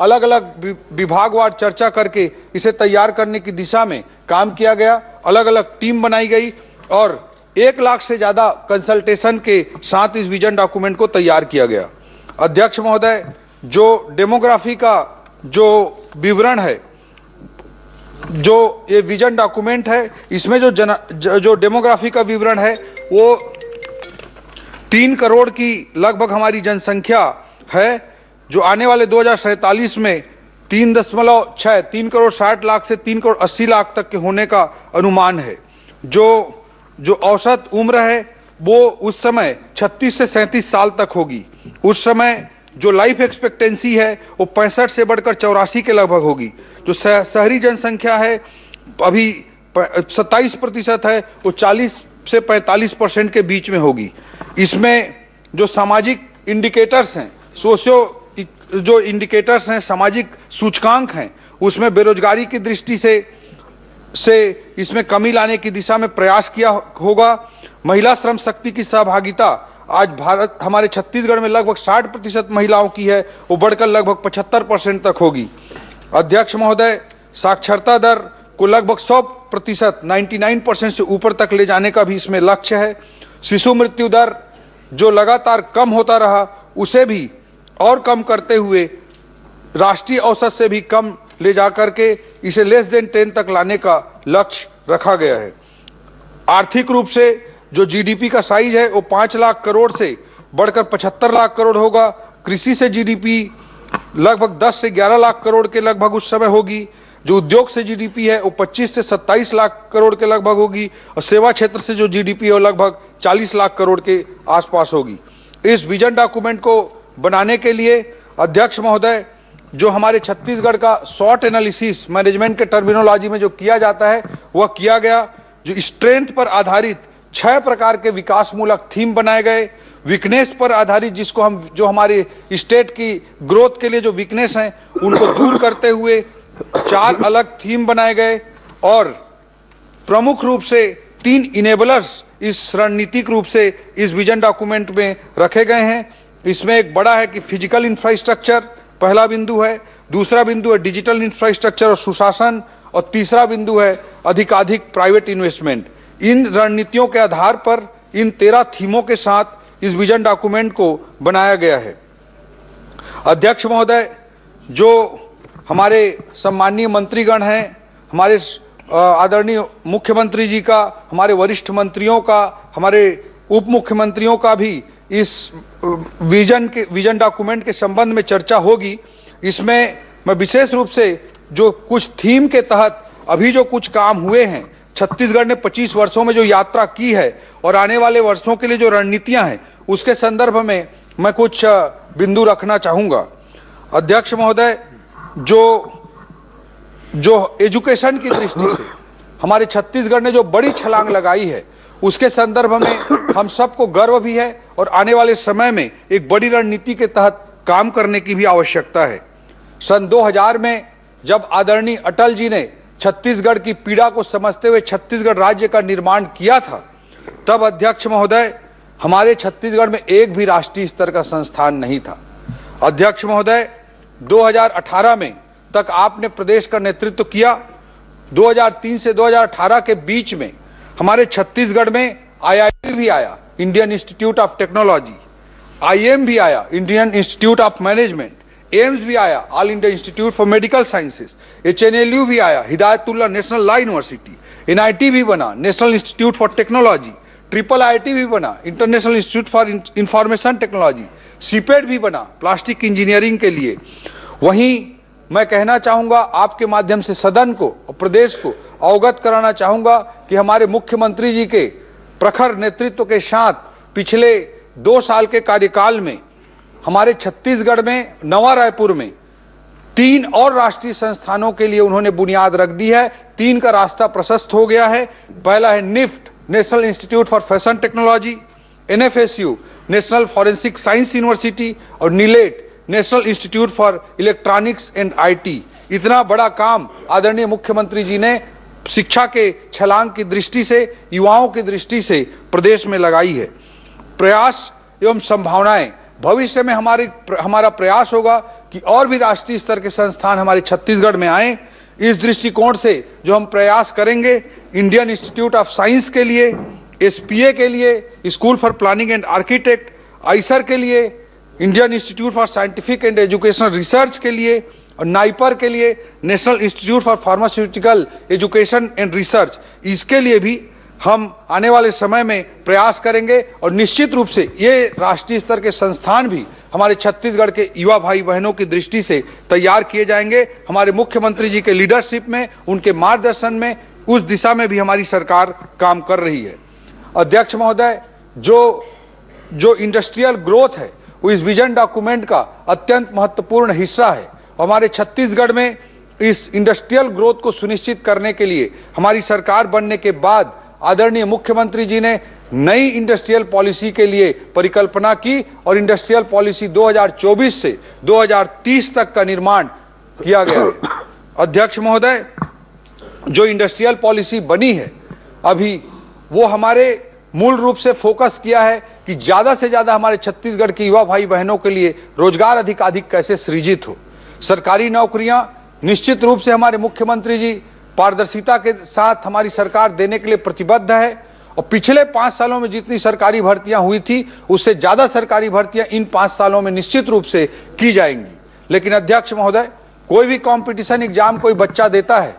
अलग अलग विभागवार चर्चा करके इसे तैयार करने की दिशा में काम किया गया। अलग अलग टीम बनाई गई और 1 लाख से ज्यादा कंसल्टेशन के साथ इस विजन डॉक्यूमेंट को तैयार किया गया। अध्यक्ष महोदय, जो डेमोग्राफी का जो विवरण है, जो ये विजन डॉक्यूमेंट है, इसमें जो डेमोग्राफी का विवरण है वो 3 करोड़ की लगभग हमारी जनसंख्या है, जो आने वाले 2047 में 3 करोड़ 60 लाख से 3 करोड़ 80 लाख तक के होने का अनुमान है। जो औसत उम्र है वो उस समय 36 से 37 साल तक होगी। उस समय जो लाइफ एक्सपेक्टेंसी है वो 65 से बढ़कर 84 के लगभग होगी। जो शहरी जनसंख्या है अभी 27% है, वो 40 से 45% के बीच में होगी। इसमें जो सामाजिक इंडिकेटर्स हैं, जो इंडिकेटर्स हैं, सामाजिक सूचकांक हैं, उसमें बेरोजगारी की दृष्टि से इसमें कमी लाने की दिशा में प्रयास किया होगा। महिला श्रम शक्ति की सहभागिता आज हमारे छत्तीसगढ़ में लगभग 60% महिलाओं की है, वो बढ़कर लगभग 75% तक होगी। अध्यक्ष महोदय, साक्षरता दर को लगभग 100% 99% से ऊपर तक ले जाने का भी इसमें लक्ष्य है। शिशु मृत्यु दर जो लगातार कम होता रहा, उसे भी और कम करते हुए राष्ट्रीय औसत से भी कम ले जाकर के इसे लेस देन 10 तक लाने का लक्ष्य रखा गया है। आर्थिक रूप से जो जीडीपी का साइज है वो 5 लाख करोड़ से बढ़कर 75 लाख करोड़ होगा। कृषि से जीडीपी लगभग 10 से 11 लाख करोड़ के लगभग उस समय होगी। जो उद्योग से जीडीपी है वो 25 से 27 लाख करोड़ के लगभग होगी और सेवा क्षेत्र से जो जीडीपी है वो लगभग 40 लाख करोड़ के आसपास होगी। इस विजन डॉक्यूमेंट को बनाने के लिए अध्यक्ष महोदय, जो हमारे छत्तीसगढ़ का शॉर्ट एनालिसिस मैनेजमेंट के टर्मिनोलॉजी में जो किया जाता है वह किया गया। जो स्ट्रेंथ पर आधारित 6 प्रकार के विकासमूलक थीम बनाए गए। वीकनेस पर आधारित जिसको हम जो हमारे स्टेट की ग्रोथ के लिए जो वीकनेस हैं उनको दूर करते हुए 4 अलग थीम बनाए गए और प्रमुख रूप से 3 इनेबलर्स इस रणनीतिक रूप से इस विजन डॉक्यूमेंट में रखे गए हैं। इसमें एक बड़ा है कि फिजिकल इंफ्रास्ट्रक्चर पहला बिंदु है, दूसरा बिंदु है डिजिटल इंफ्रास्ट्रक्चर और सुशासन और तीसरा बिंदु है अधिकाधिक प्राइवेट इन्वेस्टमेंट। इन रणनीतियों के आधार पर इन 13 थीमों के साथ इस विजन डॉक्यूमेंट को बनाया गया है। अध्यक्ष महोदय, जो हमारे सम्माननीय मंत्रीगण हैं, हमारे आदरणीय मुख्यमंत्री जी का, हमारे वरिष्ठ मंत्रियों का, हमारे उप मुख्यमंत्रियों का भी इस विजन डॉक्यूमेंट के संबंध में चर्चा होगी। इसमें मैं विशेष रूप से जो कुछ थीम के तहत अभी जो कुछ काम हुए हैं, छत्तीसगढ़ ने 25 वर्षों में जो यात्रा की है और आने वाले वर्षों के लिए जो रणनीतियां हैं उसके संदर्भ में मैं कुछ बिंदु रखना चाहूंगा। अध्यक्ष महोदय, जो एजुकेशन की दृष्टि से हमारे छत्तीसगढ़ ने जो बड़ी छलांग लगाई है उसके संदर्भ में हम सबको गर्व भी है और आने वाले समय में एक बड़ी रणनीति के तहत काम करने की भी आवश्यकता है। सन 2000 में जब आदरणीय अटल जी ने छत्तीसगढ़ की पीड़ा को समझते हुए छत्तीसगढ़ राज्य का निर्माण किया था, तब अध्यक्ष महोदय हमारे छत्तीसगढ़ में एक भी राष्ट्रीय स्तर का संस्थान नहीं था। अध्यक्ष महोदय, 2018 में तक आपने प्रदेश का नेतृत्व किया। 2003 से 2018 के बीच में हमारे छत्तीसगढ़ में आईआईटी भी आया, Indian Institute of Technology, IIM भी आया, Indian Institute of Management, AIIMS भी आया, All India Institute for Medical Sciences, HNLU भी आया, Hidayatullah National Law University, NIT भी बना, National institute for Technology, triple IT भी बना, International Institute for Information Technology, CIPET भी बना प्लास्टिक इंजीनियरिंग के लिए। वहीं मैं कहना चाहूंगा आपके माध्यम से सदन को और प्रदेश को अवगत कराना चाहूंगा कि हमारे मुख्यमंत्री जी के प्रखर नेतृत्व के साथ पिछले 2 साल के कार्यकाल में हमारे छत्तीसगढ़ में नवा रायपुर में 3 और राष्ट्रीय संस्थानों के लिए उन्होंने बुनियाद रख दी है। 3 का रास्ता प्रशस्त हो गया है। पहला है NIFT, national institute for fashion technology, NFSU, national forensic science university और NIELIT, national institute for electronics and IT. इतना बड़ा काम आदरणीय मुख्यमंत्री जी ने शिक्षा के छलांग की दृष्टि से, युवाओं की दृष्टि से प्रदेश में लगाई है। प्रयास एवं संभावनाएं, भविष्य में हमारा प्रयास होगा कि और भी राष्ट्रीय स्तर के संस्थान हमारे छत्तीसगढ़ में आए। इस दृष्टिकोण से जो हम प्रयास करेंगे, इंडियन इंस्टीट्यूट ऑफ साइंस के लिए, एसपीए के लिए, school for planning and architect, Eicher के लिए, Indian institute for scientific and educational research के लिए और नाइपर के लिए, national institute for pharmaceutical education and research, इसके लिए भी हम आने वाले समय में प्रयास करेंगे। और निश्चित रूप से ये राष्ट्रीय स्तर के संस्थान भी हमारे छत्तीसगढ़ के युवा भाई बहनों की दृष्टि से तैयार किए जाएंगे। हमारे मुख्यमंत्री जी के लीडरशिप में, उनके मार्गदर्शन में, उस दिशा में भी हमारी सरकार काम कर रही है। अध्यक्ष महोदय, जो इंडस्ट्रियल ग्रोथ है वो इस विजन डॉक्यूमेंट का अत्यंत महत्वपूर्ण हिस्सा है। हमारे छत्तीसगढ़ में इस इंडस्ट्रियल ग्रोथ को सुनिश्चित करने के लिए हमारी सरकार बनने के बाद आदरणीय मुख्यमंत्री जी ने नई इंडस्ट्रियल पॉलिसी के लिए परिकल्पना की और इंडस्ट्रियल पॉलिसी 2024 से 2030 तक का निर्माण किया गया है। अध्यक्ष महोदय, जो इंडस्ट्रियल पॉलिसी बनी है अभी, वो हमारे मूल रूप से फोकस किया है कि ज्यादा से ज्यादा हमारे छत्तीसगढ़ के युवा भाई बहनों के लिए रोजगार अधिकाधिक कैसे सृजित हो। सरकारी नौकरियां निश्चित रूप से हमारे मुख्यमंत्री जी पारदर्शिता के साथ हमारी सरकार देने के लिए प्रतिबद्ध है और पिछले 5 सालों में जितनी सरकारी भर्तियां हुई थी उससे ज्यादा सरकारी भर्तियां इन 5 सालों में निश्चित रूप से की जाएंगी। लेकिन अध्यक्ष महोदय, कोई भी कंपटीशन एग्जाम कोई बच्चा देता है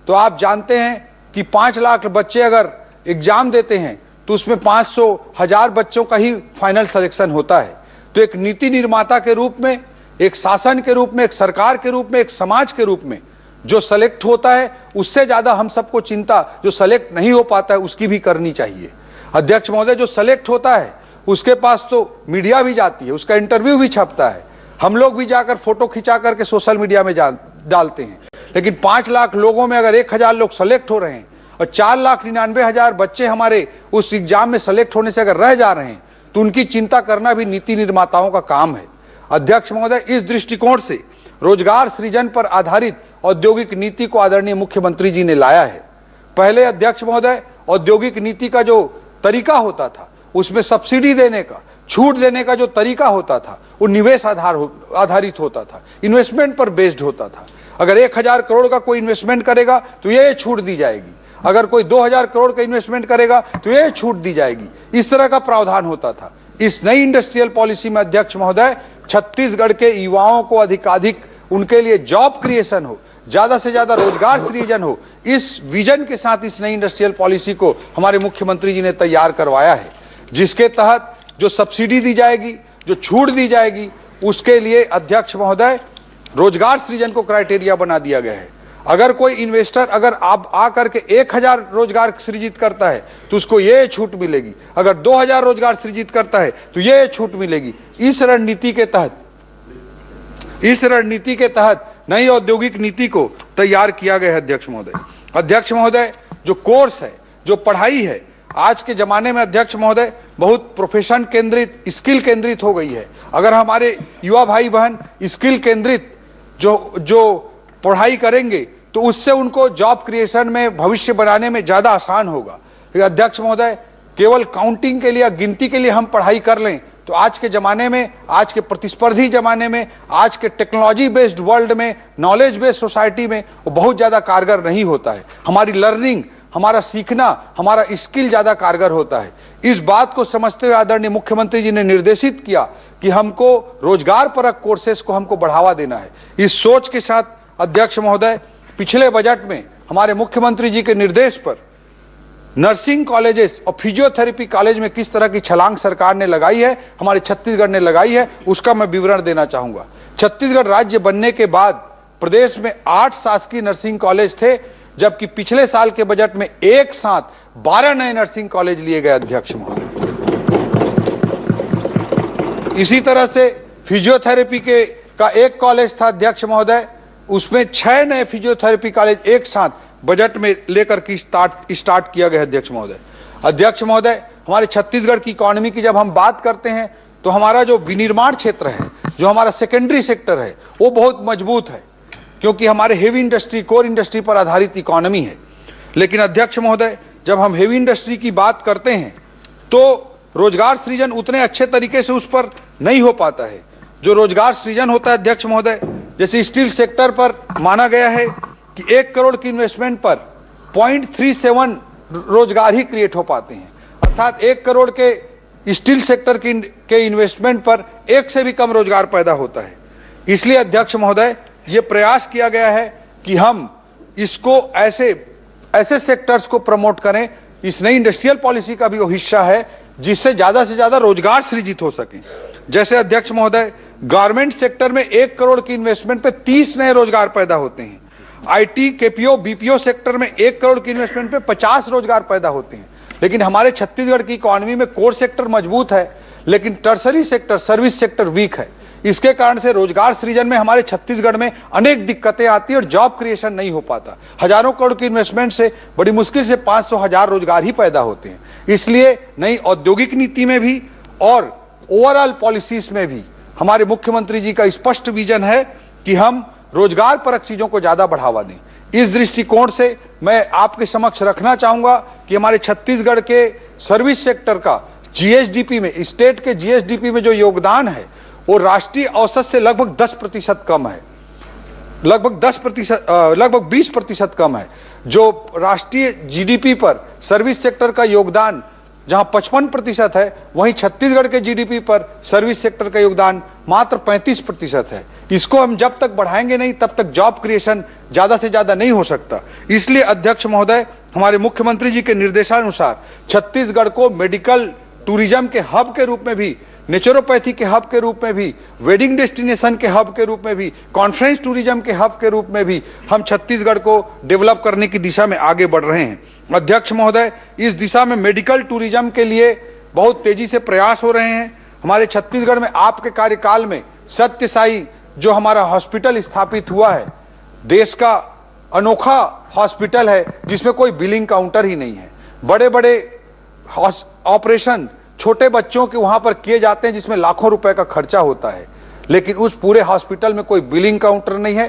तो आप जानते हैं कि 5 लाख बच्चे अगर एग्जाम देते हैं तो उसमें 500,000 बच्चों का ही फाइनल सिलेक्शन होता है। तो एक नीति निर्माता के रूप में, एक शासन के रूप में, एक सरकार के रूप में, एक समाज के रूप में जो सेलेक्ट होता है उससे ज्यादा हम सबको चिंता जो सेलेक्ट नहीं हो पाता है उसकी भी करनी चाहिए। अध्यक्ष महोदय, जो सेलेक्ट होता है उसके पास तो मीडिया भी जाती है, उसका इंटरव्यू भी छपता है, हम लोग भी जाकर फोटो खिंचा करके सोशल मीडिया में डालते हैं। लेकिन 5 लाख लोगों में अगर 1,000 लोग सेलेक्ट हो रहे हैं और 4,99,000 बच्चे हमारे उस एग्जाम में सेलेक्ट होने से अगर रह जा रहे हैं तो उनकी चिंता करना भी नीति निर्माताओं का काम है। अध्यक्ष महोदय, इस दृष्टिकोण से रोजगार सृजन पर आधारित औद्योगिक नीति को आदरणीय मुख्यमंत्री जी ने लाया है। पहले अध्यक्ष महोदय, औद्योगिक नीति का जो तरीका होता था उसमें सब्सिडी देने का, छूट देने का जो तरीका होता था वो निवेश आधारित होता था, इन्वेस्टमेंट पर बेस्ड होता था। अगर 1,000 करोड़ का कोई इन्वेस्टमेंट करेगा तो ये छूट दी जाएगी, अगर कोई 2,000 करोड़ का इन्वेस्टमेंट करेगा तो ये छूट दी जाएगी, इस तरह का प्रावधान होता था। इस नई इंडस्ट्रियल पॉलिसी में अध्यक्ष महोदय, छत्तीसगढ़ के युवाओं को अधिकाधिक उनके लिए जॉब क्रिएशन हो, ज्यादा से ज्यादा रोजगार सृजन हो, इस विजन के साथ इस नई इंडस्ट्रियल पॉलिसी को हमारे मुख्यमंत्री जी ने तैयार करवाया है, जिसके तहत जो सब्सिडी दी जाएगी, जो छूट दी जाएगी, उसके लिए अध्यक्ष महोदय रोजगार सृजन को क्राइटेरिया बना दिया गया है। अगर कोई इन्वेस्टर अगर आप आकर के 1,000 रोजगार सृजित करता है तो उसको ये छूट मिलेगी, अगर 2,000 रोजगार सृजित करता है तो ये छूट मिलेगी। इस रणनीति के तहत नई औद्योगिक नीति को तैयार किया गया है। अध्यक्ष महोदय, जो कोर्स है, जो पढ़ाई है, आज के जमाने में अध्यक्ष महोदय बहुत प्रोफेशन केंद्रित, स्किल केंद्रित हो गई है। अगर हमारे युवा भाई बहन स्किल केंद्रित जो पढ़ाई करेंगे तो उससे उनको जॉब क्रिएशन में, भविष्य बनाने में ज्यादा आसान होगा। अध्यक्ष महोदय, केवल काउंटिंग के लिए, गिनती के लिए हम पढ़ाई कर लें तो आज के जमाने में, आज के प्रतिस्पर्धी जमाने में, आज के टेक्नोलॉजी बेस्ड वर्ल्ड में, नॉलेज बेस्ड सोसाइटी में वो बहुत ज्यादा कारगर नहीं होता है। हमारी लर्निंग, हमारा सीखना, हमारा स्किल ज्यादा कारगर होता है। इस बात को समझते हुए आदरणीय मुख्यमंत्री जी ने निर्देशित किया कि हमको रोजगार परक कोर्सेस को हमको बढ़ावा देना है। इस सोच के साथ अध्यक्ष महोदय, पिछले बजट में हमारे मुख्यमंत्री जी के निर्देश पर नर्सिंग कॉलेजेस और फिजियोथेरेपी कॉलेज में किस तरह की छलांग सरकार ने लगाई है, हमारे छत्तीसगढ़ ने लगाई है, उसका मैं विवरण देना चाहूंगा। छत्तीसगढ़ राज्य बनने के बाद प्रदेश में 8 शासकीय नर्सिंग कॉलेज थे, जबकि पिछले साल के बजट में एक साथ 12 नए नर्सिंग कॉलेज लिए गए। अध्यक्ष महोदय, इसी तरह से फिजियोथेरेपी का एक कॉलेज था अध्यक्ष महोदय, उसमें 6 नए फिजियोथेरेपी कॉलेज एक साथ बजट में लेकर के स्टार्ट किया गया। अध्यक्ष महोदय, हमारे छत्तीसगढ़ की इकोनॉमी की जब हम बात करते हैं तो हमारा जो विनिर्माण क्षेत्र है, जो हमारा सेकेंडरी सेक्टर है, वो बहुत मजबूत है, क्योंकि हमारे हेवी इंडस्ट्री, कोर इंडस्ट्री पर आधारित इकोनॉमी है। लेकिन अध्यक्ष महोदय, जब हम हेवी इंडस्ट्री की बात करते हैं तो रोजगार सृजन उतने अच्छे तरीके से उस पर नहीं हो पाता है। जो रोजगार सृजन होता है अध्यक्ष महोदय, जैसे स्टील सेक्टर पर माना गया है कि 1 करोड़ की इन्वेस्टमेंट पर 0.37 रोजगार ही क्रिएट हो पाते हैं, अर्थात 1 करोड़ के स्टील सेक्टर के इन्वेस्टमेंट पर 1 से भी कम रोजगार पैदा होता है। इसलिए अध्यक्ष महोदय ये प्रयास किया गया है कि हम इसको ऐसे सेक्टर्स को प्रमोट करें, इस नई इंडस्ट्रियल पॉलिसी का भी वो हिस्सा है जिससे ज्यादा से ज्यादा रोजगार सृजित हो सके। जैसे अध्यक्ष महोदय गारमेंट सेक्टर में 1 करोड़ की इन्वेस्टमेंट पे 30 नए रोजगार पैदा होते हैं। आईटी, केपीओ, बीपीओ सेक्टर में 1 करोड़ की इन्वेस्टमेंट पे 50 रोजगार पैदा होते हैं। लेकिन हमारे छत्तीसगढ़ की इकोनॉमी में कोर सेक्टर मजबूत है, लेकिन tertiary sector, service sector weak है। इसके कारण से रोजगार सृजन में हमारे छत्तीसगढ़ में अनेक दिक्कतें आती है और जॉब क्रिएशन नहीं हो पाता। हजारों करोड़ की इन्वेस्टमेंट से बड़ी मुश्किल से 500,000 रोजगार ही पैदा होते हैं। इसलिए नई औद्योगिक नीति में भी और ओवरऑल पॉलिसीज में भी हमारे मुख्यमंत्री जी का स्पष्ट विजन है कि हम रोजगार परक चीजों को ज्यादा बढ़ावा दें। इस दृष्टिकोण से मैं आपके समक्ष रखना चाहूंगा कि हमारे छत्तीसगढ़ के सर्विस सेक्टर का जीएसडीपी में, स्टेट के जीएसडीपी में जो योगदान है वो राष्ट्रीय औसत से लगभग 10% कम है, लगभग 20% कम है। जो राष्ट्रीय जीडीपी पर सर्विस सेक्टर का योगदान जहां 55% है, वहीं छत्तीसगढ़ के जीडीपी पर सर्विस सेक्टर का योगदान मात्र 35% है। इसको हम जब तक बढ़ाएंगे नहीं तब तक जॉब क्रिएशन ज्यादा से ज्यादा नहीं हो सकता। इसलिए अध्यक्ष महोदय हमारे मुख्यमंत्री जी के निर्देशानुसार छत्तीसगढ़ को मेडिकल टूरिज्म के हब के रूप में भी, नेचुरोपैथी के हब के रूप में भी, वेडिंग डेस्टिनेशन के हब के रूप में भी, कॉन्फ्रेंस टूरिज्म के हब के रूप में भी हम छत्तीसगढ़ को डेवलप करने की दिशा में आगे बढ़ रहे हैं। अध्यक्ष महोदय इस दिशा में मेडिकल टूरिज्म के लिए बहुत तेजी से प्रयास हो रहे हैं। हमारे छत्तीसगढ़ में आपके कार्यकाल में सत्य साई जो हमारा हॉस्पिटल स्थापित हुआ है, देश का अनोखा हॉस्पिटल है जिसमें कोई बिलिंग काउंटर ही नहीं है। बड़े बड़े ऑपरेशन छोटे बच्चों के वहां पर किए जाते हैं जिसमें लाखों रुपए का खर्चा होता है, लेकिन उस पूरे हॉस्पिटल में कोई बिलिंग काउंटर नहीं है।